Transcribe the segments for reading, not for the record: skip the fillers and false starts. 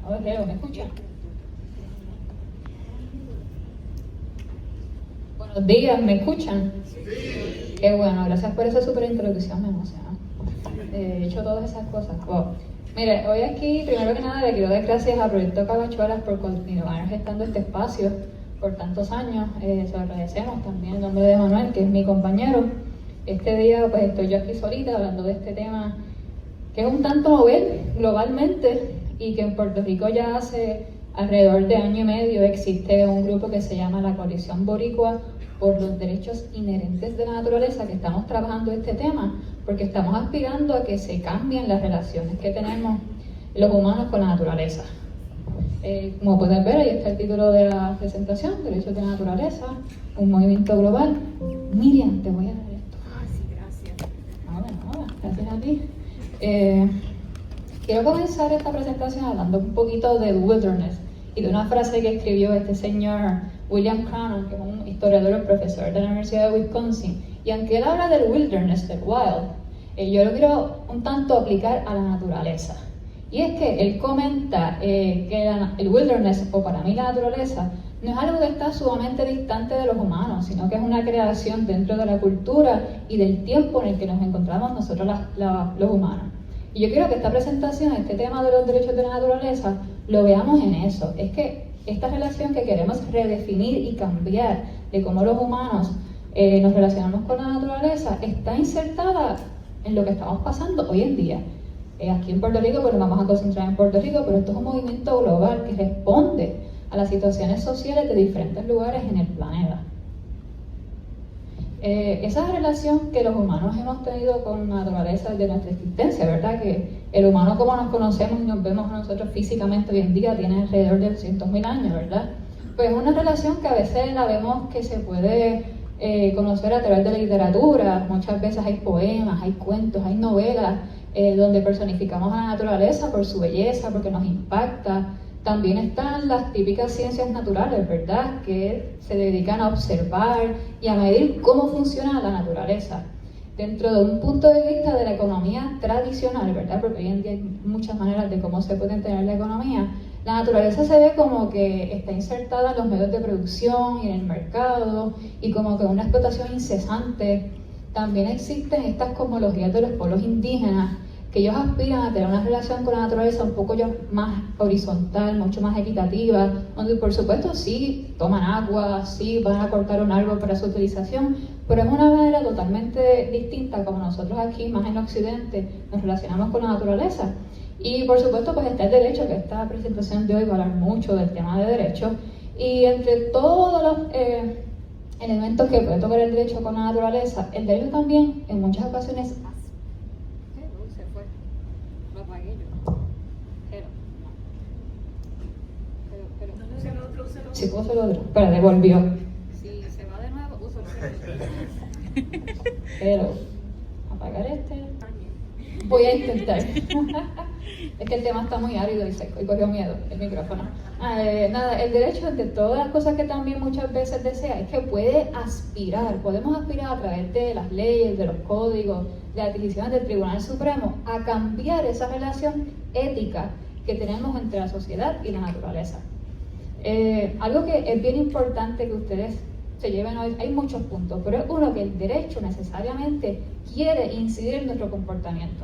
A ver, Leo, ¿me escuchan? Buenos días, ¿me escuchan? Sí. Qué bueno, gracias por esa super introducción, me emociona. He hecho todas esas cosas. Wow. Mire, hoy aquí, primero que nada, le quiero dar gracias a Proyecto Cavachuelas por continuar gestando este espacio por tantos años. Se lo agradecemos también en nombre de Manuel, que es mi compañero. Este día, pues estoy yo aquí solita hablando de este tema que es un tanto novel globalmente y que en Puerto Rico ya hace alrededor de año y medio existe un grupo que se llama la Coalición Boricua por los Derechos Inherentes de la Naturaleza, que estamos trabajando este tema porque estamos aspirando a que se cambien las relaciones que tenemos los humanos con la naturaleza. Como pueden ver, ahí está el título de la presentación, Derechos de la Naturaleza, un movimiento global. Miriam, te voy a dar esto. Sí, gracias. Nada, gracias a ti. Quiero comenzar esta presentación hablando un poquito de wilderness y de una frase que escribió este señor William Cannon, que es un historiador y profesor de la Universidad de Wisconsin. Y aunque él habla del wilderness, del wild, yo lo quiero un tanto aplicar a la naturaleza. Y es que él comenta que el wilderness, o para mí la naturaleza, no es algo que está sumamente distante de los humanos, sino que es una creación dentro de la cultura y del tiempo en el que nos encontramos nosotros los humanos. Y yo quiero que esta presentación, este tema de los derechos de la naturaleza, lo veamos en eso. Es que esta relación que queremos redefinir y cambiar de cómo los humanos nos relacionamos con la naturaleza está insertada en lo que estamos pasando hoy en día. Aquí en Puerto Rico, pues nos vamos a concentrar en Puerto Rico, pero esto es un movimiento global que responde a las situaciones sociales de diferentes lugares en el planeta. Esa relación que los humanos hemos tenido con la naturaleza desde nuestra existencia, ¿verdad? Que el humano como nos conocemos y nos vemos a nosotros físicamente hoy en día tiene alrededor de 200.000 años, ¿verdad? Pues es una relación que a veces la vemos que se puede conocer a través de la literatura. Muchas veces hay poemas, hay cuentos, hay novelas donde personificamos a la naturaleza por su belleza, porque nos impacta. También están las típicas ciencias naturales, ¿verdad?, que se dedican a observar y a medir cómo funciona la naturaleza. Dentro de un punto de vista de la economía tradicional, ¿verdad?, porque hoy en día hay muchas maneras de cómo se puede entender la economía, la naturaleza se ve como que está insertada en los medios de producción y en el mercado y como que una explotación incesante. También existen estas cosmologías de los pueblos indígenas, que ellos aspiran a tener una relación con la naturaleza un poco más horizontal, mucho más equitativa, donde por supuesto sí toman agua, sí van a cortar un árbol para su utilización, pero es una manera totalmente distinta como nosotros aquí, más en Occidente, nos relacionamos con la naturaleza. Y por supuesto pues está el derecho, que esta presentación de hoy va a hablar mucho del tema de derechos, y entre todos los elementos que puede tocar el derecho con la naturaleza, el derecho también en muchas ocasiones si puedo hacer otro, pero devolvió. Si se va de nuevo, uso el Pero, apagar este. Voy a intentar. Es que el tema está muy árido y seco y cogió miedo el micrófono. Nada, el derecho, entre todas las cosas que también muchas veces desea, es que podemos aspirar a través de las leyes, de los códigos, de las decisiones del Tribunal Supremo, a cambiar esa relación ética que tenemos entre la sociedad y la naturaleza. Algo que es bien importante que ustedes se lleven hoy, hay muchos puntos, pero es uno que el derecho necesariamente quiere incidir en nuestro comportamiento.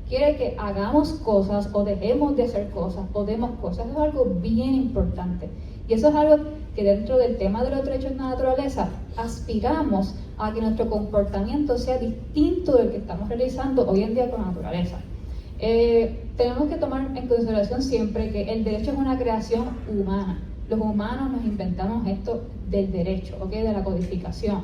Quiere que hagamos cosas o dejemos de hacer cosas o demos cosas. Eso es algo bien importante. Y eso es algo que dentro del tema de los derechos de la naturaleza aspiramos a que nuestro comportamiento sea distinto del que estamos realizando hoy en día con la naturaleza. Tenemos que tomar en consideración siempre que el derecho es una creación humana. Los humanos nos inventamos esto del derecho, ¿okay?, de la codificación.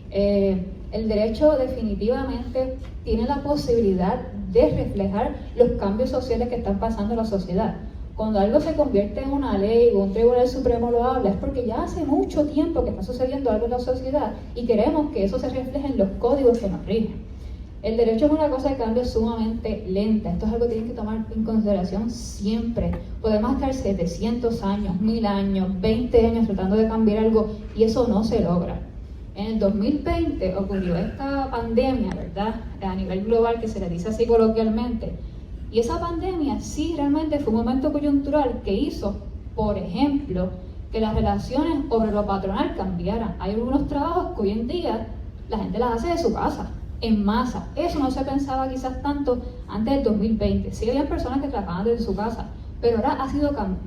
El derecho definitivamente tiene la posibilidad de reflejar los cambios sociales que están pasando en la sociedad. Cuando algo se convierte en una ley o un tribunal supremo lo habla, es porque ya hace mucho tiempo que está sucediendo algo en la sociedad y queremos que eso se refleje en los códigos que nos rigen. El derecho es una cosa de cambio sumamente lenta. Esto es algo que tienen que tomar en consideración siempre. Podemos estar 700 años, 1000 años, 20 años tratando de cambiar algo y eso no se logra. En el 2020 ocurrió esta pandemia, ¿verdad?, a nivel global, que se le dice así coloquialmente, Y esa pandemia sí realmente fue un momento coyuntural que hizo, por ejemplo, que las relaciones sobre lo patronal cambiaran. Hay algunos trabajos que hoy en día la gente las hace de su casa, en masa. Eso no se pensaba quizás tanto antes del 2020. Sí había personas que trabajaban desde su casa, pero ahora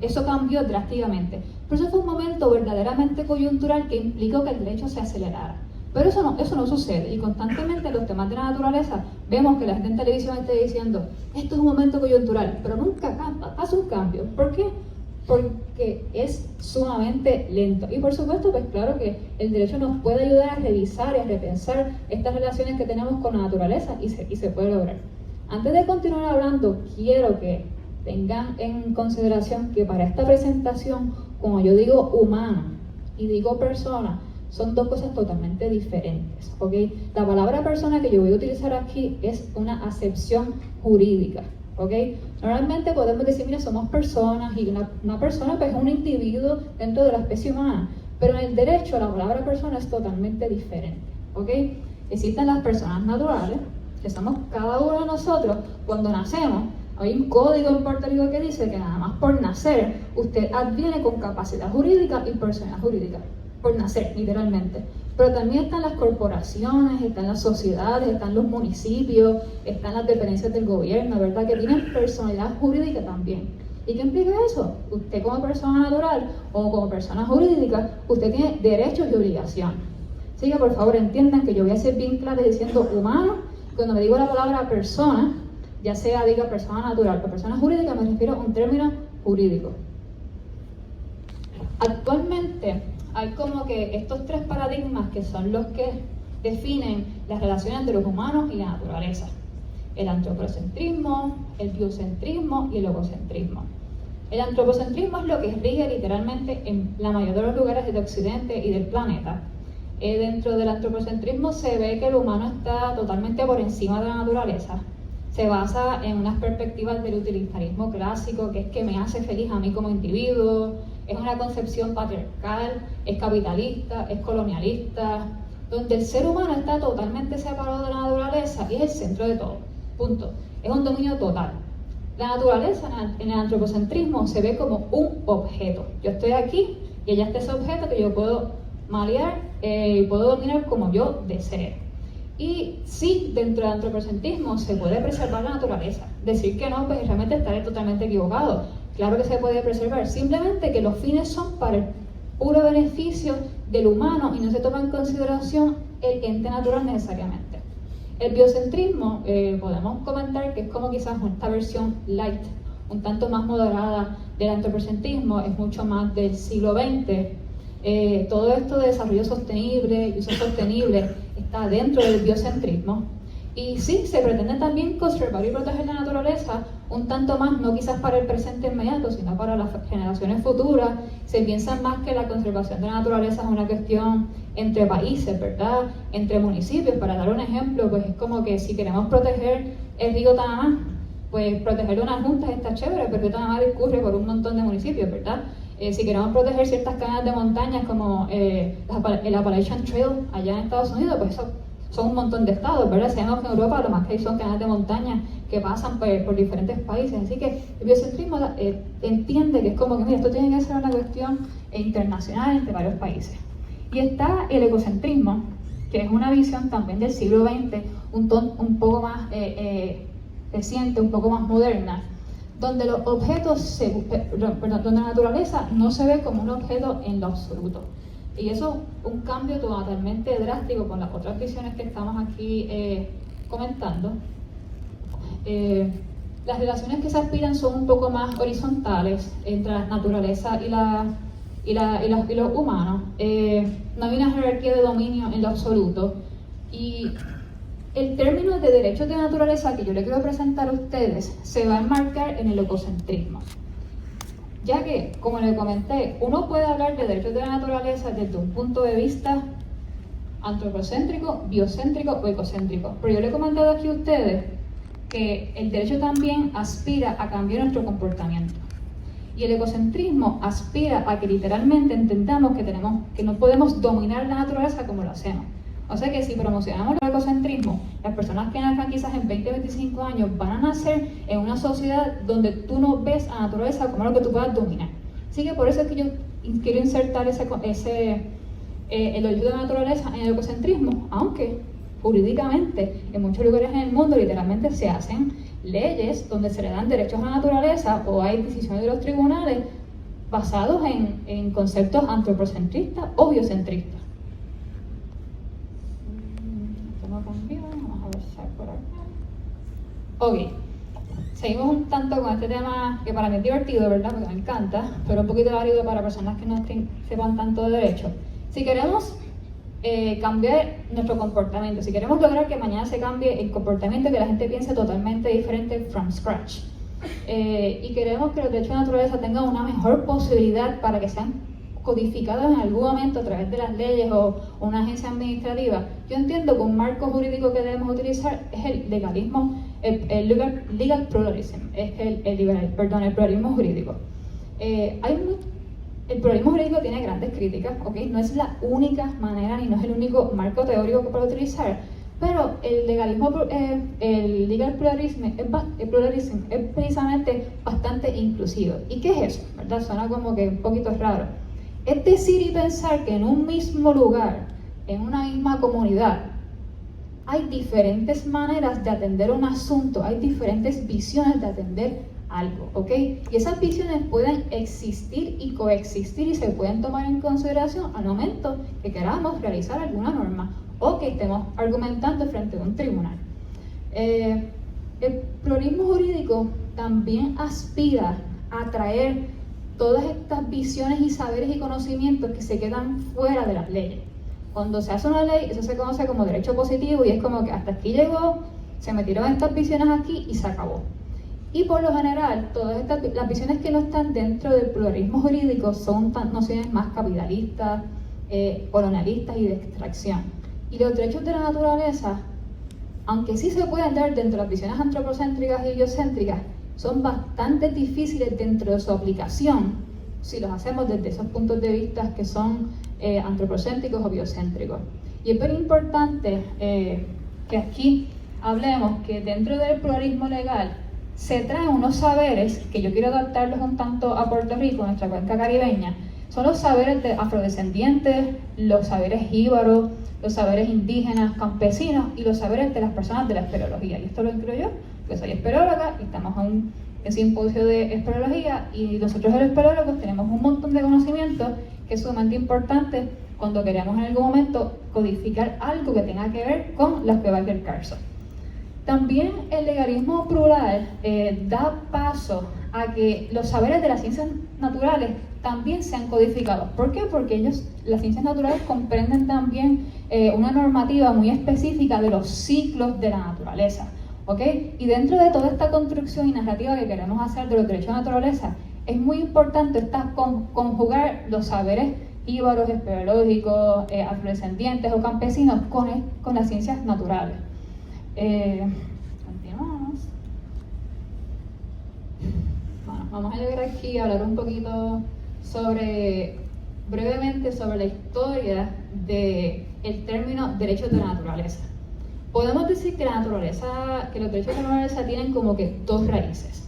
eso cambió drásticamente. Pero eso fue un momento verdaderamente coyuntural que implicó que el derecho se acelerara. Pero eso no sucede, y constantemente en los temas de la naturaleza vemos que la gente en televisión está diciendo esto es un momento coyuntural, pero nunca pasa un cambio. ¿Por qué? Porque es sumamente lento. Y por supuesto, pues claro que el derecho nos puede ayudar a revisar y a repensar estas relaciones que tenemos con la naturaleza, y se puede lograr. Antes de continuar hablando, quiero que tengan en consideración que para esta presentación, como yo digo humano y digo persona, son dos cosas totalmente diferentes, ¿ok? La palabra persona que yo voy a utilizar aquí es una acepción jurídica, ¿ok? Normalmente podemos decir, mira, somos personas, y una persona pues es un individuo dentro de la especie humana, pero en el derecho la palabra persona es totalmente diferente, ¿ok? Existen las personas naturales, que somos cada uno de nosotros cuando nacemos. Hay un código en Puerto Rico que dice que nada más por nacer usted adviene con capacidad jurídica y personalidad jurídica. Por nacer, literalmente. Pero también están las corporaciones, están las sociedades, están los municipios, están las dependencias del gobierno, ¿verdad? Que tienen personalidad jurídica también. ¿Y qué implica eso? Usted como persona natural o como persona jurídica, usted tiene derechos y obligaciones. Así que por favor entiendan que yo voy a ser bien clara diciendo humano. Cuando me digo la palabra persona, ya sea diga persona natural o persona jurídica, me refiero a un término jurídico. Actualmente hay como que estos tres paradigmas que son los que definen las relaciones entre los humanos y la naturaleza: el antropocentrismo, el biocentrismo y el logocentrismo. El antropocentrismo es lo que rige literalmente en la mayoría de los lugares del occidente y del planeta. Dentro del antropocentrismo se ve que el humano está totalmente por encima de la naturaleza. Se basa en unas perspectivas del utilitarismo clásico, que es que me hace feliz a mí como individuo. Es una concepción patriarcal, es capitalista, es colonialista, donde el ser humano está totalmente separado de la naturaleza y es el centro de todo. Punto. Es un dominio total. La naturaleza en el antropocentrismo se ve como un objeto. Yo estoy aquí y ella está ese objeto que yo puedo malear y puedo dominar como yo desee. Y sí, dentro del antropocentrismo se puede preservar la naturaleza. Decir que no, pues realmente estaré totalmente equivocado. Claro que se puede preservar, simplemente que los fines son para el puro beneficio del humano y no se toma en consideración el ente natural necesariamente. El biocentrismo, podemos comentar que es como quizás esta versión light, un tanto más moderada del antropocentrismo, es mucho más del siglo XX. Todo esto de desarrollo sostenible y uso sostenible está dentro del biocentrismo. Y sí, se pretende también conservar y proteger la naturaleza un tanto más, no quizás para el presente inmediato, sino para las generaciones futuras. Se piensa más que la conservación de la naturaleza es una cuestión entre países, ¿verdad? Entre municipios. Para dar un ejemplo, pues es como que si queremos proteger el río Tanamá, pues proteger unas juntas está chévere, pero el río Tanamá discurre por un montón de municipios, ¿verdad? Si queremos proteger ciertas cadenas de montañas como el Appalachian Trail allá en Estados Unidos, pues eso son un montón de estados, ¿verdad? Sabemos que en Europa lo más que hay son cadenas de montaña que pasan por diferentes países. Así que el biocentrismo entiende que es como que, mira, esto tiene que ser una cuestión internacional entre varios países. Y está el ecocentrismo, que es una visión también del siglo XX, un poco más reciente, un poco más moderna, donde los objetos, donde la naturaleza no se ve como un objeto en lo absoluto. Y eso es un cambio totalmente drástico con las otras visiones que estamos aquí comentando. Las relaciones que se aspiran son un poco más horizontales entre la naturaleza y los humanos. No hay una jerarquía de dominio en lo absoluto. Y el término de derechos de naturaleza que yo le quiero presentar a ustedes se va a enmarcar en el ecocentrismo. Ya que, como les comenté, uno puede hablar de derechos de la naturaleza desde un punto de vista antropocéntrico, biocéntrico o ecocéntrico. Pero yo les he comentado aquí a ustedes que el derecho también aspira a cambiar nuestro comportamiento. Y el ecocentrismo aspira a que literalmente entendamos que no podemos dominar la naturaleza como lo hacemos. O sea que si promocionamos el ecocentrismo, las personas que nazcan quizás en 20 o 25 años van a nacer en una sociedad donde tú no ves a la naturaleza como algo que tú puedas dominar. Así que por eso es que yo quiero insertar el origen de la naturaleza en el ecocentrismo, aunque jurídicamente en muchos lugares en el mundo literalmente se hacen leyes donde se le dan derechos a la naturaleza o hay decisiones de los tribunales basados en conceptos antropocentristas o biocentristas. Esto no cambió, vamos a ver por acá. Ok, seguimos un tanto con este tema que para mí es divertido, ¿verdad? Porque me encanta, pero un poquito árido para personas que no sepan tanto de derecho. Si queremos cambiar nuestro comportamiento, si queremos lograr que mañana se cambie el comportamiento, que la gente piense totalmente diferente from scratch, y queremos que los derechos de la naturaleza tengan una mejor posibilidad para que sean codificados en algún momento a través de las leyes o una agencia administrativa, yo entiendo que un marco jurídico que debemos utilizar es el legalismo, el legal pluralism, es el pluralismo jurídico. El pluralismo jurídico tiene grandes críticas, ¿okay? No es la única manera ni no es el único marco teórico que puede utilizar, pero el legal pluralism es precisamente bastante inclusivo. ¿Y qué es eso? ¿Verdad? Suena como que un poquito raro. Es decir y pensar que en un mismo lugar, en una misma comunidad, hay diferentes maneras de atender un asunto, hay diferentes visiones de atender algo, ¿ok? Y esas visiones pueden existir y coexistir y se pueden tomar en consideración al momento que queramos realizar alguna norma o que estemos argumentando frente a un tribunal. El pluralismo jurídico también aspira a traer todas estas visiones y saberes y conocimientos que se quedan fuera de las leyes. Cuando se hace una ley, eso se conoce como derecho positivo y es como que hasta aquí llegó, se metieron estas visiones aquí y se acabó. Y por lo general, todas las visiones que no están dentro del pluralismo jurídico son nociones más capitalistas, colonialistas y de extracción. Y los derechos de la naturaleza, aunque sí se pueden dar dentro de las visiones antropocéntricas y biocéntricas, son bastante difíciles dentro de su aplicación si los hacemos desde esos puntos de vista que son antropocéntricos o biocéntricos. Y es muy importante que aquí hablemos que dentro del pluralismo legal se traen unos saberes que yo quiero adaptarlos un tanto a Puerto Rico, nuestra cuenca caribeña. Son los saberes de afrodescendientes, los saberes jíbaros, los saberes indígenas, campesinos y los saberes de las personas de la espeleología. Y esto lo incluyo yo, que soy espeleóloga y estamos en un simposio de espeleología y nosotros los espeleólogos tenemos un montón de conocimientos que es sumamente importante cuando queremos en algún momento codificar algo que tenga que ver con las cuevas del Carso. También el legalismo plural da paso a que los saberes de las ciencias naturales también sean codificados. ¿Por qué? Porque las ciencias naturales comprenden también una normativa muy específica de los ciclos de la naturaleza, ¿ok? Y dentro de toda esta construcción y narrativa que queremos hacer de los derechos de la naturaleza, es muy importante conjugar los saberes jíbaros, espeleológicos, afrodescendientes o campesinos con las ciencias naturales. Continuamos. Bueno, vamos a llegar aquí a hablar un poquito brevemente sobre la historia del término derechos de la naturaleza. Podemos decir que los derechos de la naturaleza tienen como que dos raíces.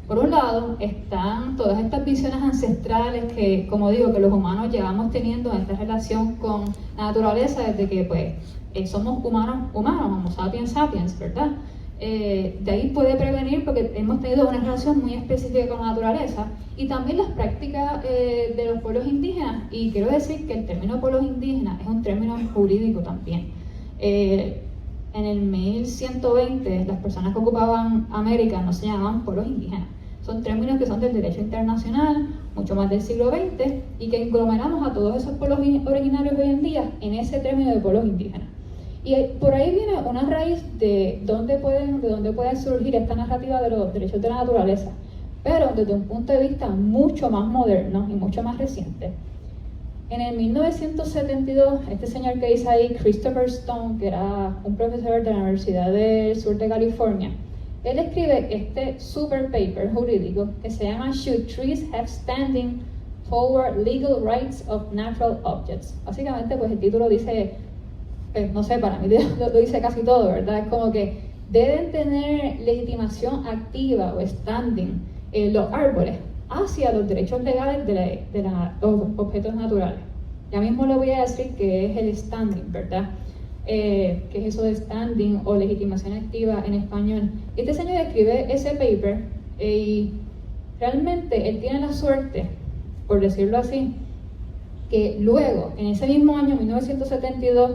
Por un lado están todas estas visiones ancestrales que, como digo, que los humanos llevamos teniendo en esta relación con la naturaleza desde que somos humanos, Homo sapiens sapiens, ¿verdad? De ahí puede prevenir porque hemos tenido una relación muy específica con la naturaleza y también las prácticas de los pueblos indígenas. Y quiero decir que el término pueblos indígenas es un término jurídico también. En el 1120 las personas que ocupaban América no se llamaban pueblos indígenas. Son términos que son del derecho internacional, mucho más del siglo XX, y que englomeramos a todos esos pueblos originarios hoy en día en ese término de pueblos indígenas. Y por ahí viene una raíz de dónde puede surgir esta narrativa de los derechos de la naturaleza, pero desde un punto de vista mucho más moderno y mucho más reciente. En el 1972, este señor que dice ahí, Christopher Stone, que era un profesor de la Universidad del Sur de California, él escribe este super paper jurídico que se llama Should Trees Have Standing Toward Legal Rights of Natural Objects? Básicamente, pues el título dice no sé, para mí lo dice casi todo, ¿verdad? Es como que deben tener legitimación activa o standing los árboles hacia los derechos legales de los objetos naturales. Ya mismo le voy a decir que es el standing, ¿verdad? ¿Qué es eso de standing o legitimación activa en español? Este señor escribe ese paper y realmente él tiene la suerte, por decirlo así, que luego, en ese mismo año, 1972,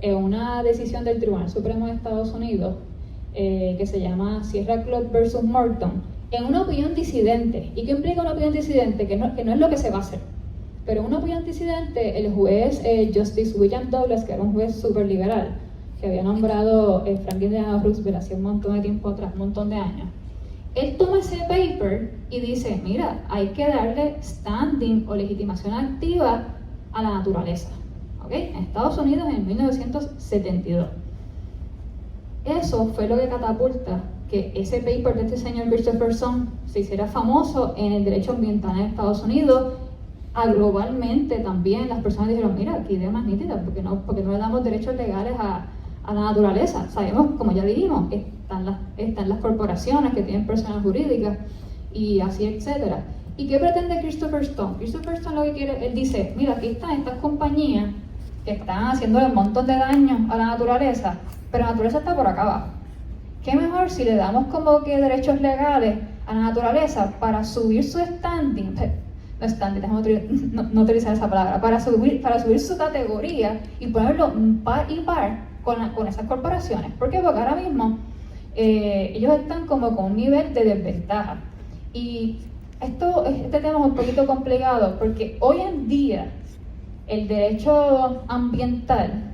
en una decisión del Tribunal Supremo de Estados Unidos, que se llama Sierra Club versus Morton, en una opinión disidente. ¿Y qué implica una opinión disidente? Que no es lo que se va a hacer. Pero en una opinión disidente, el juez Justice William Douglas, que era un juez súper liberal, que había nombrado Franklin Delano Roosevelt hace un montón de tiempo atrás, un montón de años, él toma ese paper y dice, mira, hay que darle standing o legitimación activa a la naturaleza. ¿Ok? En Estados Unidos en 1972. Eso fue lo que catapulta que ese paper de este señor Christopherson se hiciera famoso en el derecho ambiental en Estados Unidos. Globalmente también las personas dijeron, mira, qué idea más nítida, porque no le damos derechos legales a la naturaleza. Sabemos, como ya dijimos, están las corporaciones que tienen personas jurídicas y así, etcétera. ¿Y qué pretende Christopher Stone? Christopher Stone lo que quiere, él dice, mira, aquí están estas compañías que están haciendo un montón de daño a la naturaleza, pero la naturaleza está por acá abajo. ¿Qué mejor si le damos como que derechos legales a la naturaleza para subir su standing? No utilizar esa palabra, para subir su categoría y ponerlo par y par con esas corporaciones. ¿Por qué? Porque ahora mismo ellos están como con un nivel de desventaja. Y este tema es un poquito complicado porque hoy en día el derecho ambiental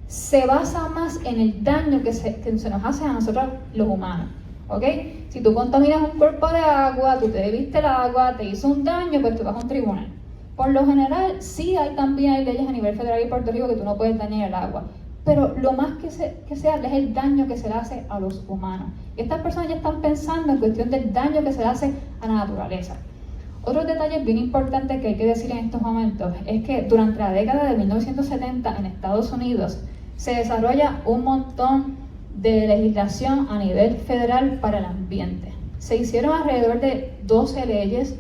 se basa más en el daño que se nos hace a nosotros los humanos. ¿Ok? Si tú contaminas un cuerpo de agua, tú te bebiste el agua, te hizo un daño, pues tú vas a un tribunal. Por lo general, sí también hay leyes a nivel federal y Puerto Rico que tú no puedes dañar el agua. Pero lo más que se habla es el daño que se le hace a los humanos. Y estas personas ya están pensando en cuestión del daño que se le hace a la naturaleza. Otro detalle bien importante que hay que decir en estos momentos es que durante la década de 1970 en Estados Unidos se desarrolla un montón de legislación a nivel federal para el ambiente. Se hicieron alrededor de 12 leyes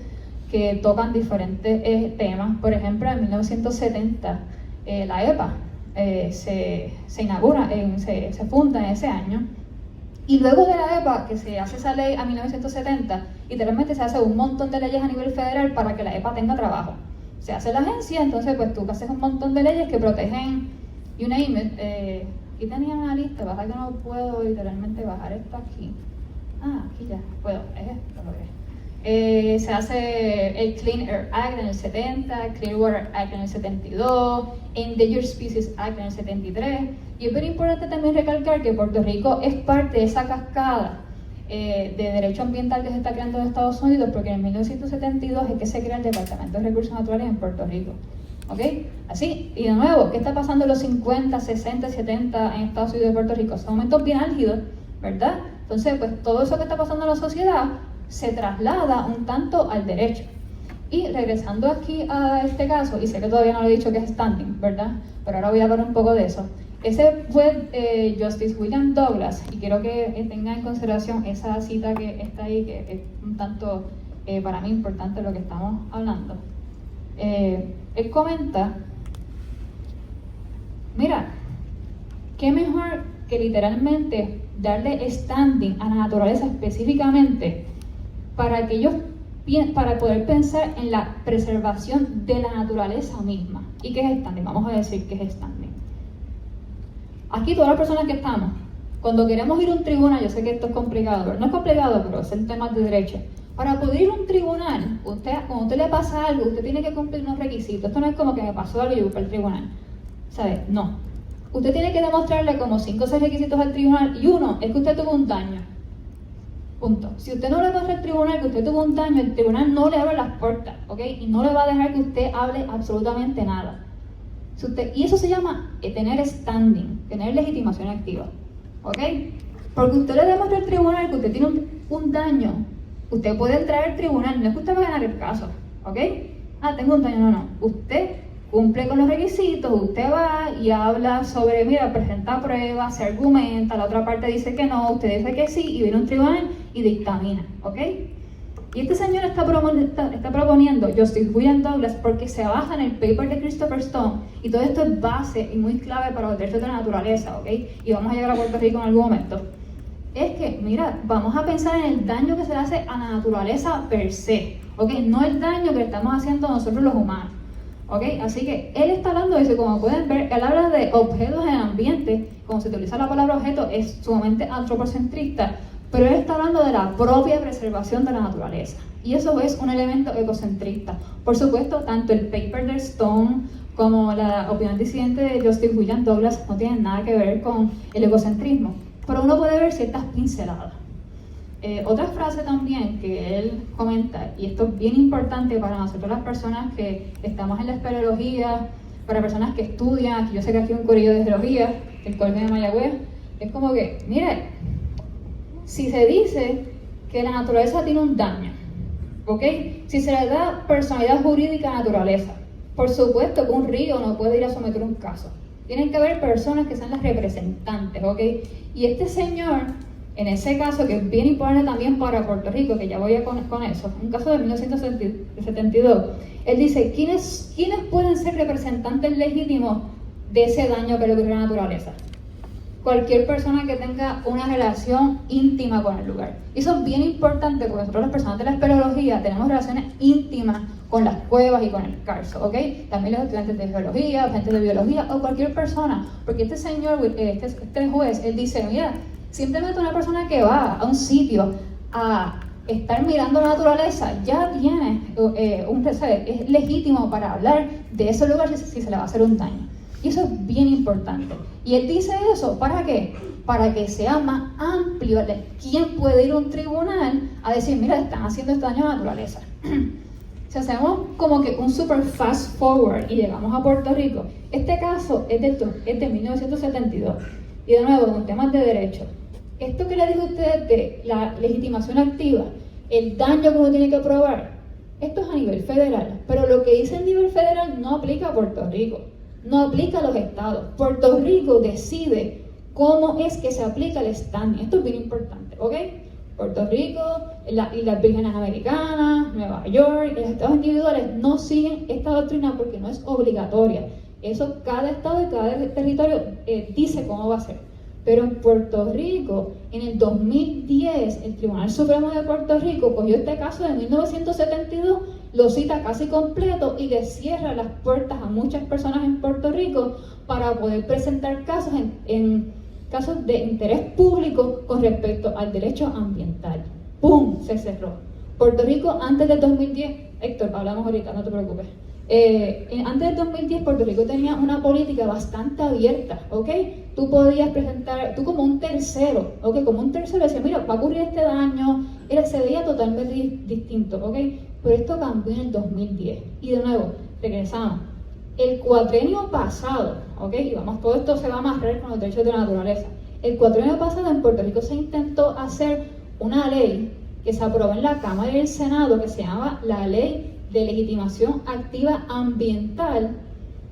que tocan diferentes temas. Por ejemplo, en 1970 la EPA se inaugura, se funda en ese año. Y luego de la EPA, que se hace esa ley a 1970, literalmente se hace un montón de leyes a nivel federal para que la EPA tenga trabajo. Se hace la agencia, entonces pues tú haces un montón de leyes que protegen, you name it. Aquí tenía una lista, pasa que no puedo literalmente bajar esto aquí. Aquí ya, puedo, lo logré. Se hace el Clean Air Act en el 70, Clean Water Act en el 72, Endangered Species Act en el 73. Y es muy importante también recalcar que Puerto Rico es parte de esa cascada de derecho ambiental que se está creando en Estados Unidos, porque en 1972 es que se crea el Departamento de Recursos Naturales en Puerto Rico. ¿Ok? Así, y de nuevo, ¿qué está pasando en los 50, 60, 70 en Estados Unidos y Puerto Rico? Son momentos bien álgidos, ¿verdad? Entonces, pues todo eso que está pasando en la sociedad se traslada un tanto al derecho. Y regresando aquí a este caso, y sé que todavía no lo he dicho que es standing, ¿verdad? Pero ahora voy a hablar un poco de eso. Ese fue Justice William Douglas, y quiero que tengan en consideración esa cita que está ahí, que es un tanto para mí importante lo que estamos hablando. Él comenta, mira, qué mejor que literalmente darle standing a la naturaleza específicamente para que ellos para poder pensar en la preservación de la naturaleza misma. ¿Y qué es standing? Vamos a decir qué es standing. Aquí todas las personas que estamos, cuando queremos ir a un tribunal, yo sé que esto es complicado, pero no es complicado, pero es el tema de derecho. Para poder ir a un tribunal, cuando a usted le pasa algo, usted tiene que cumplir unos requisitos. Esto no es como que me pasó algo y yo voy para el tribunal. ¿Sabe? No. Usted tiene que demostrarle como 5 o 6 requisitos al tribunal, y uno es que usted tuvo un daño. Punto. Si usted no le muestra al tribunal que usted tuvo un daño, el tribunal no le abre las puertas, ¿ok? Y no le va a dejar que usted hable absolutamente nada. Y eso se llama tener standing, tener legitimación activa, ¿ok? Porque usted le demuestra al tribunal que usted tiene un daño, usted puede entrar al tribunal, no es que usted va a ganar el caso, ¿ok? Tengo un daño, no. Usted cumple con los requisitos, usted va y habla sobre, mira, presenta pruebas, se argumenta, la otra parte dice que no, usted dice que sí, y viene un tribunal y dictamina, ¿ok? Y este señor está proponiendo Justice William Douglas porque se basa en el paper de Christopher Stone, y todo esto es base y muy clave para los derechos de la naturaleza, ¿ok? Y vamos a llegar a Puerto Rico en algún momento. Es que, mira, vamos a pensar en el daño que se le hace a la naturaleza per se, ¿ok? No el daño que le estamos haciendo a nosotros los humanos, ¿ok? Así que él está hablando de eso, como pueden ver, él habla de objetos en el ambiente, como se utiliza la palabra objeto, es sumamente antropocentrista, pero él está hablando de la propia preservación de la naturaleza, y eso es un elemento ecocentrista. Por supuesto, tanto el paper de Stone como la opinión disidente de Justice William Douglas no tienen nada que ver con el ecocentrismo, pero uno puede ver ciertas pinceladas. Otra frase también que él comenta, y esto es bien importante para nosotros las personas que estamos en la espeleología, para personas que estudian, que yo sé que aquí hay un corillo de geología, el Colegio de Mayagüez, es como que, mire, si se dice que la naturaleza tiene un daño, ¿ok? Si se le da personalidad jurídica a la naturaleza, por supuesto que un río no puede ir a someter un caso. Tienen que haber personas que sean las representantes, ¿ok? Y este señor, en ese caso, que es bien importante también para Puerto Rico, que ya voy a con eso, un caso de 1972, él dice, ¿quiénes pueden ser representantes legítimos de ese daño que le ocurrió a la naturaleza? Cualquier persona que tenga una relación íntima con el lugar. Y eso es bien importante porque nosotros las personas de la espeleología tenemos relaciones íntimas con las cuevas y con el carso, ¿ok? También los estudiantes de geología, gente de biología o cualquier persona, porque este señor, este juez, él dice, mira, simplemente una persona que va a un sitio a estar mirando la naturaleza ya tiene es legítimo para hablar de ese lugar si se le va a hacer un daño. Y eso es bien importante. Y él dice eso, ¿para qué? Para que sea más amplio de quién puede ir a un tribunal a decir, mira, están haciendo este daño a la naturaleza. Si hacemos como que un super fast forward y llegamos a Puerto Rico, este caso es de 1972. Y de nuevo, en temas de derecho. Esto que le digo a ustedes de la legitimación activa, el daño que uno tiene que probar, esto es a nivel federal. Pero lo que dice a nivel federal no aplica a Puerto Rico. No aplica a los estados. Puerto Rico decide cómo es que se aplica el standing. Esto es bien importante, ¿ok? Puerto Rico, las Islas Vírgenes Americanas, Nueva York, los estados individuales no siguen esta doctrina porque no es obligatoria. Eso cada estado y cada territorio dice cómo va a ser. Pero en Puerto Rico, en el 2010, el Tribunal Supremo de Puerto Rico cogió este caso de 1972, lo cita casi completo y le cierra las puertas a muchas personas en Puerto Rico para poder presentar casos en casos de interés público con respecto al derecho ambiental. ¡Pum! Se cerró. Puerto Rico antes del 2010, Héctor, hablamos ahorita, no te preocupes. Antes del 2010 Puerto Rico tenía una política bastante abierta, ¿ok? Tú podías presentar, tú como un tercero, ¿ok? Como un tercero decía, mira, va a ocurrir este daño, se veía totalmente distinto, ¿ok? Pero esto cambió en el 2010. Y de nuevo, regresamos. El cuatrenio pasado, ¿ok? Y vamos, todo esto se va a amarrar con los derechos de la naturaleza. El cuatrenio pasado en Puerto Rico se intentó hacer una ley que se aprobó en la Cámara y el Senado que se llama la Ley de Legitimación Activa Ambiental,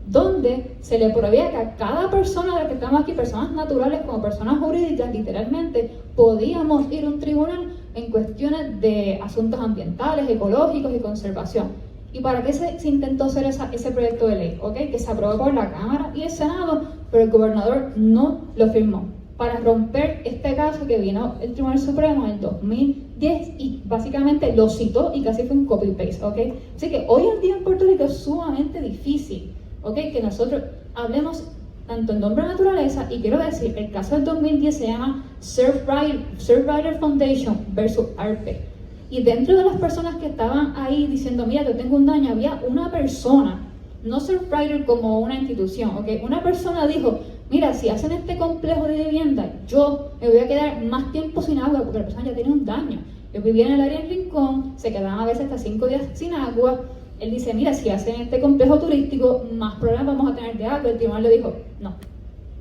donde se le prohibía que a cada persona de las que estamos aquí, personas naturales como personas jurídicas, literalmente, podíamos ir a un tribunal en cuestiones de asuntos ambientales, ecológicos y conservación. ¿Y para qué se intentó hacer ese proyecto de ley? ¿Okay? Que se aprobó por la Cámara y el Senado, pero el gobernador no lo firmó. Para romper este caso que vino el Tribunal Supremo en el 2010 y básicamente lo citó y casi fue un copy-paste, ¿ok? Así que hoy en día en Puerto Rico es sumamente difícil, ¿ok? Que nosotros hablemos tanto en nombre de la naturaleza, y quiero decir, el caso del 2010 se llama Surfrider Foundation versus ARPE. Y dentro de las personas que estaban ahí diciendo, mira, yo tengo un daño, había una persona, no Surfrider como una institución, ¿ok? Una persona dijo, mira, si hacen este complejo de vivienda, yo me voy a quedar más tiempo sin agua porque la persona ya tiene un daño. Yo vivía en el área del Rincón, se quedaban a veces hasta 5 días sin agua. Él dice, mira, si hacen este complejo turístico, más problemas vamos a tener de agua. El tribunal le dijo, no,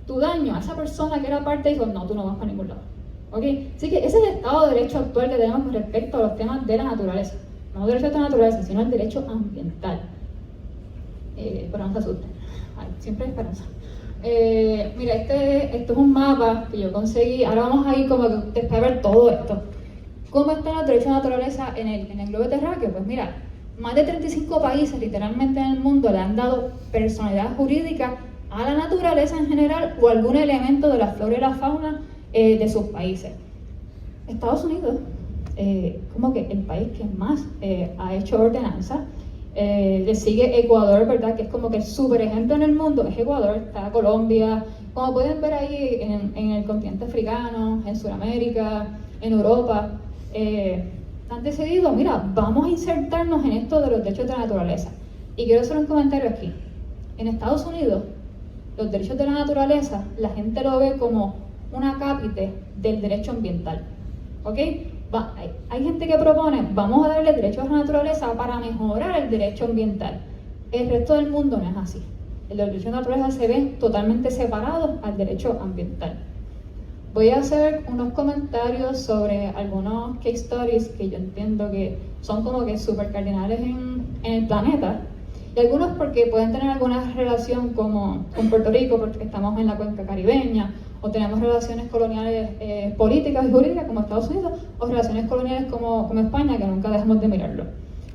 tu daño a esa persona que era parte dijo, no, tú no vas para ningún lado. ¿Okay? Así que ese es el estado de derecho actual que tenemos con respecto a los temas de la naturaleza. No derechos de la naturaleza, sino el derecho ambiental. pero no se asusten, siempre hay esperanza. Mira, esto es un mapa que yo conseguí. Ahora vamos a ir como después de ver todo esto. ¿Cómo están los derechos de naturaleza en el globo terráqueo? Pues mira, más de 35 países literalmente en el mundo le han dado personalidad jurídica a la naturaleza en general o algún elemento de la flora y la fauna de sus países. Estados Unidos, como que el país que más ha hecho ordenanza. Le sigue Ecuador, ¿verdad? Que es como que el super ejemplo en el mundo es Ecuador, está Colombia, como pueden ver ahí en el continente africano, en Sudamérica, en Europa, han decidido, mira, vamos a insertarnos en esto de los derechos de la naturaleza. Y quiero hacer un comentario aquí. En Estados Unidos, los derechos de la naturaleza, la gente lo ve como una cápite del derecho ambiental, ¿ok? Hay gente que propone, vamos a darle derechos a la naturaleza para mejorar el derecho ambiental. El resto del mundo no es así. Los derechos de la naturaleza se ven totalmente separados al derecho ambiental. Voy a hacer unos comentarios sobre algunos case studies que yo entiendo que son como que súper cardinales en el planeta. Y algunos porque pueden tener alguna relación como con Puerto Rico, porque estamos en la cuenca caribeña, o tenemos relaciones coloniales políticas y jurídicas como Estados Unidos, o relaciones coloniales como España, que nunca dejamos de mirarlo.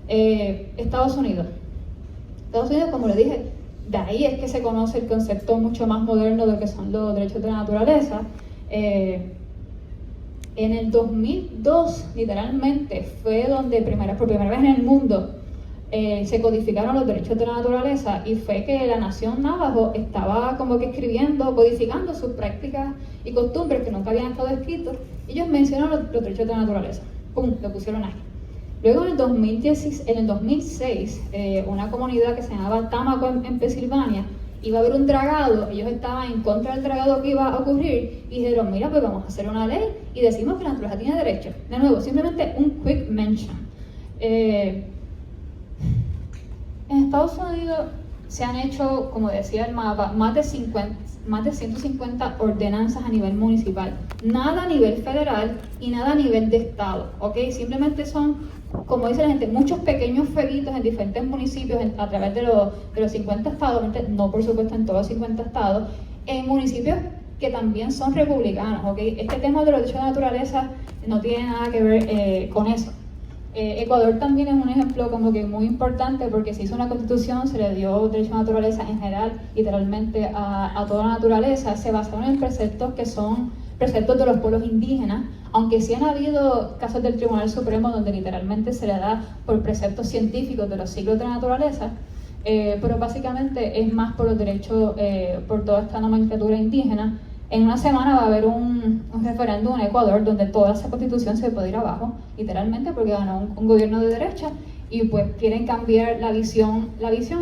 Estados Unidos, como les dije, de ahí es que se conoce el concepto mucho más moderno de lo que son los derechos de la naturaleza. En el 2002, literalmente, fue donde por primera vez en el mundo se codificaron los derechos de la naturaleza, y fue que la nación navajo estaba como que codificando sus prácticas y costumbres que nunca habían estado escritos. Ellos mencionaron los derechos de la naturaleza, ¡pum!, lo pusieron ahí. Luego en el 2006, una comunidad que se llamaba Tamaco en Pensilvania, iba a haber un dragado, ellos estaban en contra del dragado que iba a ocurrir, y dijeron, mira, pues vamos a hacer una ley y decimos que la naturaleza tiene derechos. De nuevo, simplemente un quick mention. En Estados Unidos se han hecho, como decía el mapa, más de 150 ordenanzas a nivel municipal. Nada a nivel federal y nada a nivel de estado, ¿ok? Simplemente son, como dice la gente, muchos pequeños fueguitos en diferentes municipios a través de los 50 estados, no por supuesto en todos los 50 estados, en municipios que también son republicanos, ¿ok? Este tema de los derechos de la naturaleza no tiene nada que ver con eso. Ecuador también es un ejemplo como que muy importante porque se hizo una constitución, se le dio derecho a la naturaleza en general, literalmente a toda la naturaleza. Se basaron en preceptos que son preceptos de los pueblos indígenas, aunque sí han habido casos del Tribunal Supremo donde literalmente se le da por preceptos científicos de los siglos de la naturaleza, pero básicamente es más por los derechos, por toda esta nomenclatura indígena. En una semana va a haber un referéndum en Ecuador donde toda esa constitución se puede ir abajo, literalmente, porque ganó un gobierno de derecha y pues quieren cambiar la visión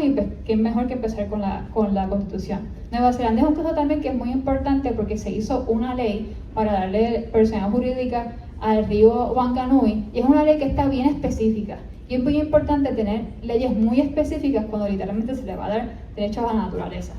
y pues qué mejor que empezar con la constitución. Nueva Zelanda es un caso también que es muy importante porque se hizo una ley para darle personalidad jurídica al río Wanganui, y es una ley que está bien específica. Y es muy importante tener leyes muy específicas cuando literalmente se le va a dar derechos a la naturaleza.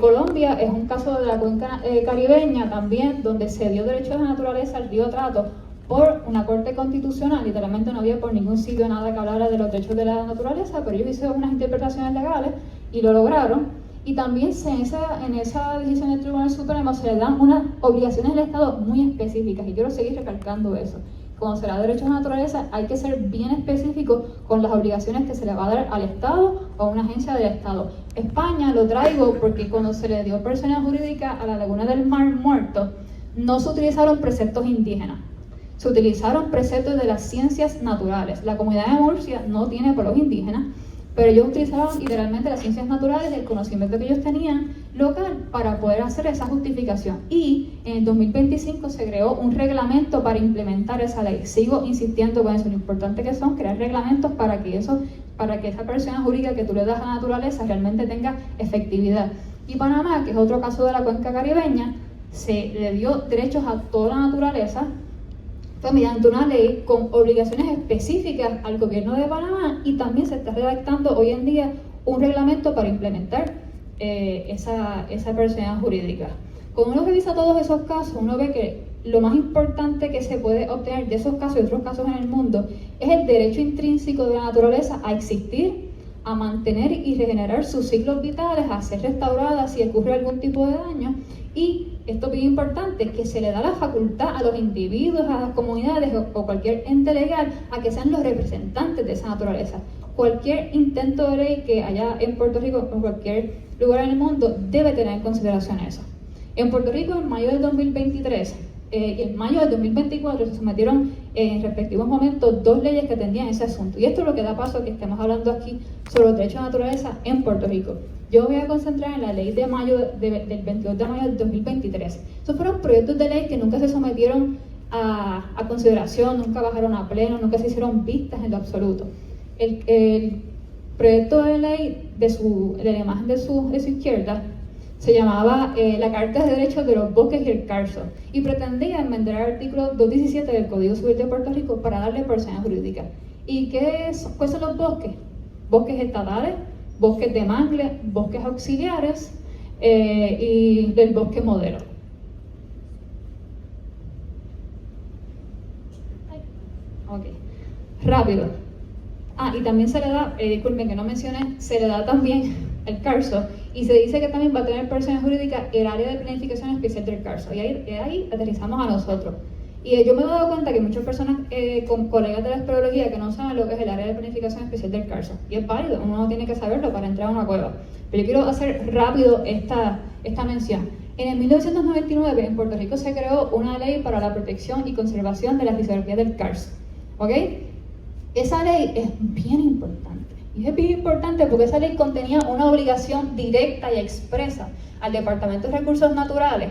Colombia es un caso de la cuenca caribeña también, donde se dio derechos a la naturaleza al río Trato por una corte constitucional. Literalmente no había por ningún sitio nada que hablara de los derechos de la naturaleza, pero ellos hicieron unas interpretaciones legales y lo lograron. Y también en esa decisión del Tribunal Supremo se le dan unas obligaciones del Estado muy específicas, y quiero seguir recalcando eso. Cuando se le da derechos a la naturaleza hay que ser bien específico con las obligaciones que se le va a dar al Estado o a una agencia del Estado. España lo traigo porque cuando se le dio personalidad jurídica a la laguna del Mar Muerto, no se utilizaron preceptos indígenas, se utilizaron preceptos de las ciencias naturales. La comunidad de Murcia no tiene pueblos indígenas, pero ellos utilizaron literalmente las ciencias naturales, el conocimiento que ellos tenían local para poder hacer esa justificación. Y en el 2025 se creó un reglamento para implementar esa ley. Sigo insistiendo con eso, lo importante que son crear reglamentos para que esa persona jurídica que tú le das a la naturaleza realmente tenga efectividad. Y Panamá, que es otro caso de la cuenca caribeña, se le dio derechos a toda la naturaleza, fue mediante una ley con obligaciones específicas al gobierno de Panamá, y también se está redactando hoy en día un reglamento para implementar esa personalidad jurídica. Cuando uno revisa todos esos casos, uno ve que lo más importante que se puede obtener de esos casos y otros casos en el mundo es el derecho intrínseco de la naturaleza a existir, a mantener y regenerar sus ciclos vitales, a ser restauradas si ocurre algún tipo de daño. Y esto es bien importante, que se le da la facultad a los individuos, a las comunidades o cualquier ente legal a que sean los representantes de esa naturaleza. Cualquier intento de ley que haya en Puerto Rico o en cualquier lugar en el mundo debe tener en consideración eso. En Puerto Rico, en mayo del 2023 y en mayo del 2024 se sometieron en respectivos momentos 2 leyes que atendían ese asunto. Y esto es lo que da paso a que estemos hablando aquí sobre los derechos de naturaleza en Puerto Rico. Yo voy a concentrar en la ley de mayo del 22 de mayo del 2023. Estos fueron proyectos de ley que nunca se sometieron a consideración, nunca bajaron a pleno, nunca se hicieron vistas en lo absoluto. El proyecto de ley de la imagen de su izquierda se llamaba la Carta de Derechos de los Bosques y el Carso y pretendía enmendar el artículo 217 del Código Civil de Puerto Rico para darle personalidad jurídica. ¿Y cuáles son los bosques? Bosques estatales, bosques de mangle, bosques auxiliares y del bosque modelo. Ok, rápido. Y también se le da, disculpen que no mencioné, se le da también el Carso y se dice que también va a tener personalidad jurídica el área de planificación especial del Carso y ahí aterrizamos a nosotros. Y yo me he dado cuenta que muchas personas, con colegas de la espeleología, que no saben lo que es el área de planificación especial del Carso. Y es válido, uno no tiene que saberlo para entrar a una cueva. Pero yo quiero hacer rápido esta mención. En el 1999 en Puerto Rico se creó una ley para la protección y conservación de la fisiología del Carso. ¿Ok? Esa ley es bien importante. Y es bien importante porque esa ley contenía una obligación directa y expresa al Departamento de Recursos Naturales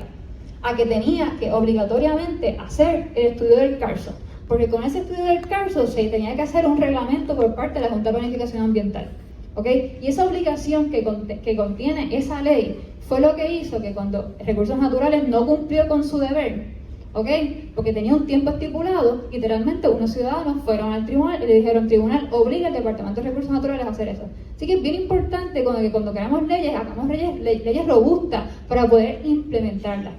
a que tenía que obligatoriamente hacer el estudio del Carso, porque con ese estudio del Carso se tenía que hacer un reglamento por parte de la Junta de Planificación Ambiental, ¿ok? Y esa obligación que contiene esa ley fue lo que hizo que cuando Recursos Naturales no cumplió con su deber, ¿ok? Porque tenía un tiempo estipulado, literalmente unos ciudadanos fueron al tribunal y le dijeron: tribunal, obliga al Departamento de Recursos Naturales a hacer eso. Así que es bien importante cuando creamos leyes, hagamos leyes robustas para poder implementarlas.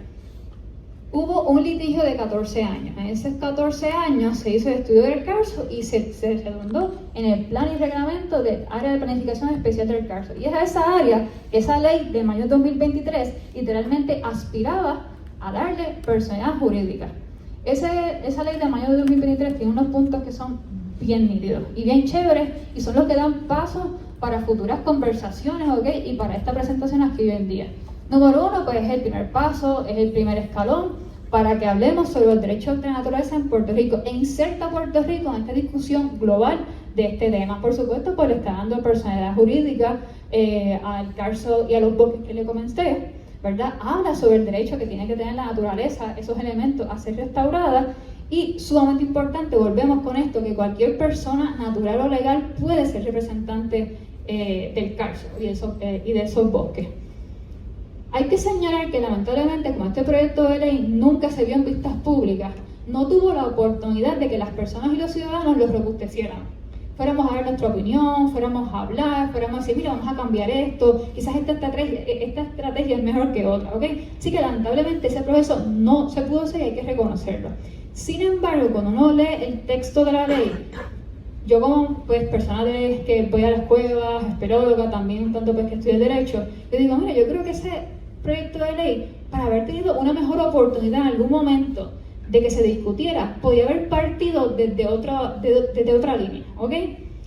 Hubo un litigio de 14 años. En esos 14 años se hizo el estudio del Carso y se redundó en el plan y reglamento del área de planificación especial del Carso. Y es a esa área, esa ley de mayo de 2023, literalmente aspiraba a darle personalidad jurídica. Esa ley de mayo de 2023 tiene unos puntos que son bien nítidos y bien chéveres y son los que dan paso para futuras conversaciones, ¿ok? Y para esta presentación aquí hoy en día. Número 1, pues es el primer paso, es el primer escalón para que hablemos sobre los derechos de la naturaleza en Puerto Rico e inserta a Puerto Rico en esta discusión global de este tema. Por supuesto, pues le está dando personalidad jurídica al Carso y a los bosques que le comenté, ¿verdad? Habla sobre el derecho que tiene que tener la naturaleza, esos elementos, a ser restaurada. Y sumamente importante, volvemos con esto, que cualquier persona natural o legal puede ser representante del Carso y de esos bosques. Hay que señalar que lamentablemente, como este proyecto de ley nunca se vio en vistas públicas, no tuvo la oportunidad de que las personas y los ciudadanos lo robustecieran. Fuéramos a dar nuestra opinión, fuéramos a hablar, fuéramos a decir: mira, vamos a cambiar esto, quizás esta estrategia es mejor que otra, ¿ok? Así que lamentablemente ese proceso no se pudo hacer y hay que reconocerlo. Sin embargo, cuando uno lee el texto de la ley, yo como persona que voy a las cuevas, espeleóloga, también tanto que estudio Derecho, yo digo: mira, yo creo que ese proyecto de ley, para haber tenido una mejor oportunidad en algún momento de que se discutiera, podía haber partido desde otra línea, ¿ok?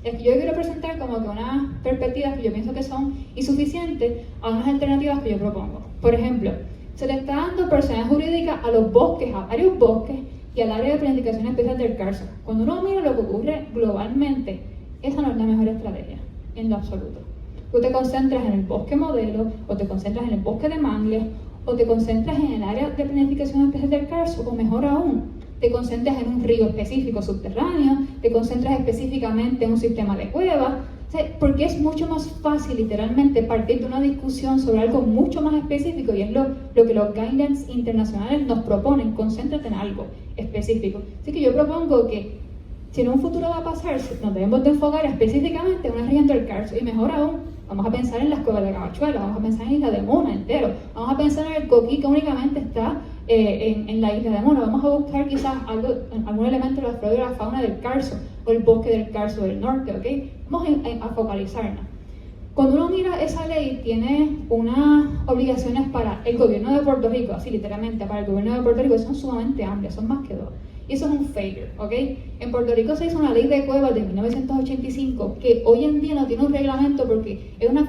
Es que yo quiero presentar como que unas perspectivas que yo pienso que son insuficientes a unas alternativas que yo propongo. Por ejemplo, se le está dando personalidad jurídica a los bosques, a varios bosques y al área de planificación especial del Carso. Cuando uno mira lo que ocurre globalmente, esa no es la mejor estrategia, en lo absoluto. Tú te concentras en el bosque modelo, o te concentras en el bosque de mangles, o te concentras en el área de planificación especial del Carso, o mejor aún, te concentras en un río específico subterráneo, te concentras específicamente en un sistema de cuevas, porque es mucho más fácil literalmente partir de una discusión sobre algo mucho más específico, y es lo que los guidelines internacionales nos proponen: concéntrate en algo específico. Así que yo propongo que si en un futuro va a pasar, nos debemos de enfocar específicamente en una región del Carso, y mejor aún, vamos a pensar en las cuevas de Cabachuela, vamos a pensar en Isla de Mona entero, vamos a pensar en el coquí que únicamente está en la Isla de Mona, vamos a buscar quizás algún elemento de la flora y la fauna del Carso, o el bosque del Carso del norte, ¿ok? Vamos a focalizarnos. Cuando uno mira esa ley, tiene unas obligaciones para el gobierno de Puerto Rico, así literalmente, para el gobierno de Puerto Rico, son sumamente amplias, son más que dos. Y eso es un failure, ¿ok? En Puerto Rico se hizo una ley de cuevas de 1985 que hoy en día no tiene un reglamento porque es una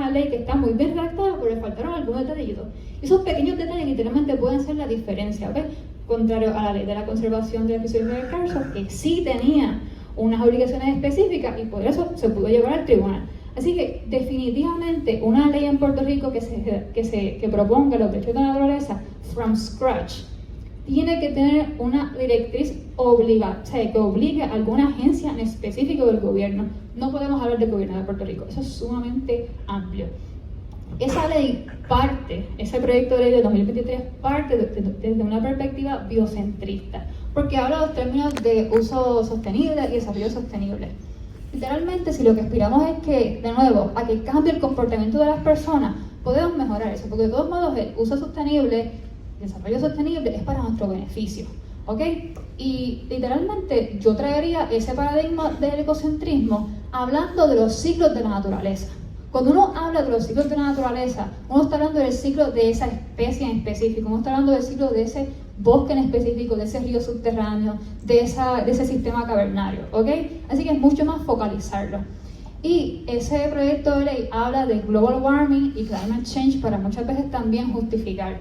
ley que está muy bien redactada, pero le faltaron algunos detallitos. Y esos pequeños detalles literalmente pueden ser la diferencia, ¿ok? Contrario a la ley de la conservación del episodio de Carson, que sí tenía unas obligaciones específicas y por eso se pudo llevar al tribunal. Así que definitivamente una ley en Puerto Rico que proponga los derechos de la naturaleza from scratch tiene que tener una directriz obligada, o sea, que obligue a alguna agencia en específico del gobierno. No podemos hablar del gobierno de Puerto Rico, eso es sumamente amplio. Esa ley ese proyecto de ley de 2023 parte desde una perspectiva biocentrista, porque habla de los términos de uso sostenible y desarrollo sostenible. Literalmente, si lo que aspiramos es que, de nuevo, a que cambie el comportamiento de las personas, podemos mejorar eso, porque de todos modos el uso sostenible, el desarrollo sostenible es para nuestro beneficio, ¿ok? Y literalmente yo traería ese paradigma del ecocentrismo hablando de los ciclos de la naturaleza. Cuando uno habla de los ciclos de la naturaleza, uno está hablando del ciclo de esa especie en específico, uno está hablando del ciclo de ese bosque en específico, de ese río subterráneo, de ese sistema cavernario, ¿ok? Así que es mucho más focalizarlo. Y ese proyecto de ley habla de global warming y climate change para muchas veces también justificar.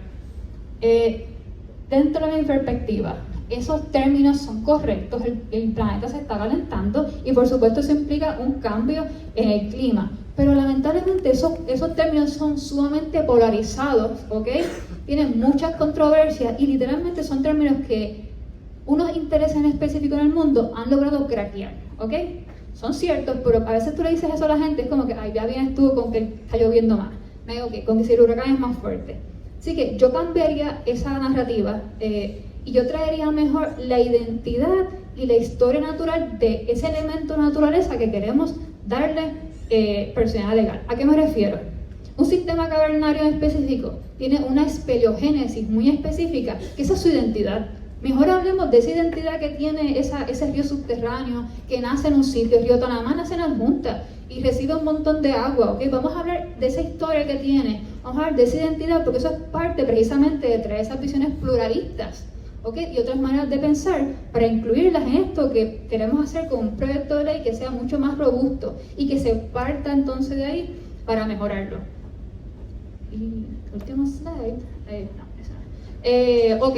Dentro de mi perspectiva, esos términos son correctos, el planeta se está calentando y por supuesto eso implica un cambio en el clima. Pero lamentablemente esos términos son sumamente polarizados, ¿ok? Tienen muchas controversias y literalmente son términos que unos intereses en específico en el mundo han logrado craquear, ¿ok? Son ciertos, pero a veces tú le dices eso a la gente, es como que, ay, ya vienes tú con que está lloviendo más, con que si el huracán es más fuerte. Así que yo cambiaría esa narrativa y yo traería mejor la identidad y la historia natural de ese elemento de naturaleza que queremos darle personalidad legal. ¿A qué me refiero? Un sistema cavernario en específico tiene una espeleogénesis muy específica, que esa es su identidad. Mejor hablemos de esa identidad que tiene ese río subterráneo, que nace en un sitio, el río Tanamá nace en Adjunta y recibe un montón de agua, ¿ok? Vamos a hablar de esa historia que tiene, vamos a hablar de esa identidad, porque eso es parte precisamente de traer esas visiones pluralistas, ¿ok? Y otras maneras de pensar para incluirlas en esto que queremos hacer con un proyecto de ley que sea mucho más robusto y que se parta entonces de ahí para mejorarlo. Y último slide. Ok,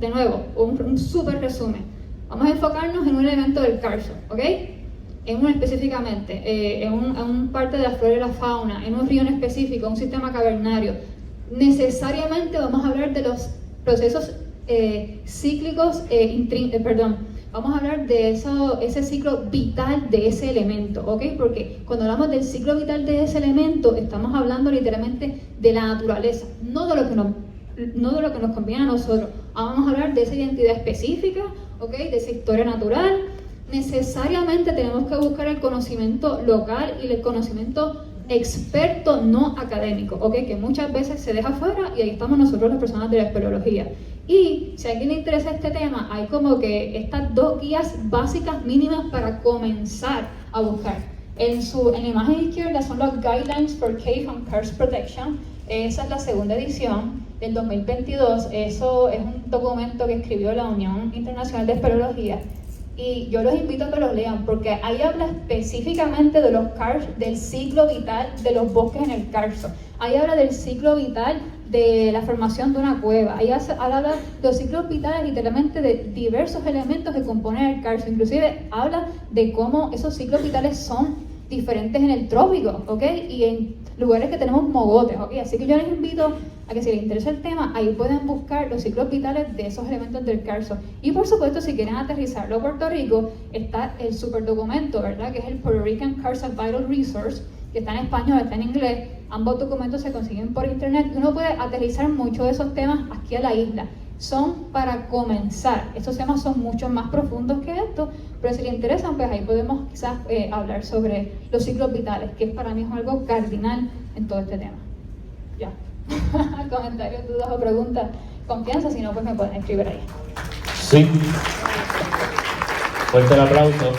de nuevo, un súper resumen. Vamos a enfocarnos en un elemento del Carso, ¿ok? En uno específicamente, en un parte de la flora y la fauna, en un río en específico, un sistema cavernario. Necesariamente vamos a hablar de los procesos cíclicos, vamos a hablar de ese ciclo vital de ese elemento, ¿ok? Porque cuando hablamos del ciclo vital de ese elemento, estamos hablando literalmente de la naturaleza, no de lo que nos conviene a nosotros. Vamos a hablar de esa identidad específica, ¿ok? De esa historia natural. Necesariamente tenemos que buscar el conocimiento local y el conocimiento experto no académico, ¿ok? Que muchas veces se deja fuera y ahí estamos nosotros las personas de la espeleología. Y si a alguien le interesa este tema, hay como que estas dos guías básicas mínimas para comenzar a buscar. En la imagen izquierda son los Guidelines for Cave and Karst Protection. Esa es la segunda edición del 2022. Eso es un documento que escribió la Unión Internacional de Espeleología. Y yo los invito a que los lean, porque ahí habla específicamente de los karst, del ciclo vital de los bosques en el Carso. Ahí habla del ciclo vital de la formación de una cueva. Ahí habla de los ciclos vitales literalmente de diversos elementos que componen el Carso. Inclusive habla de cómo esos ciclos vitales son diferentes en el trópico, ¿ok? Y en lugares que tenemos mogotes, ¿ok? Así que yo les invito a que si les interesa el tema, ahí pueden buscar los ciclos vitales de esos elementos del Carso. Y por supuesto, si quieren aterrizarlo a Puerto Rico, está el superdocumento, ¿verdad? Que es el Puerto Rican Karst Vital Resource, que está en español, está en inglés. Ambos documentos se consiguen por internet y uno puede aterrizar muchos de esos temas aquí a la isla. Son para comenzar. Estos temas son mucho más profundos que esto, pero si les interesan, pues ahí podemos quizás hablar sobre los ciclos vitales, que para mí es algo cardinal en todo este tema. Ya. Comentarios, dudas o preguntas, confianza, si no, pues me pueden escribir ahí. Sí. Fuerte el aplauso.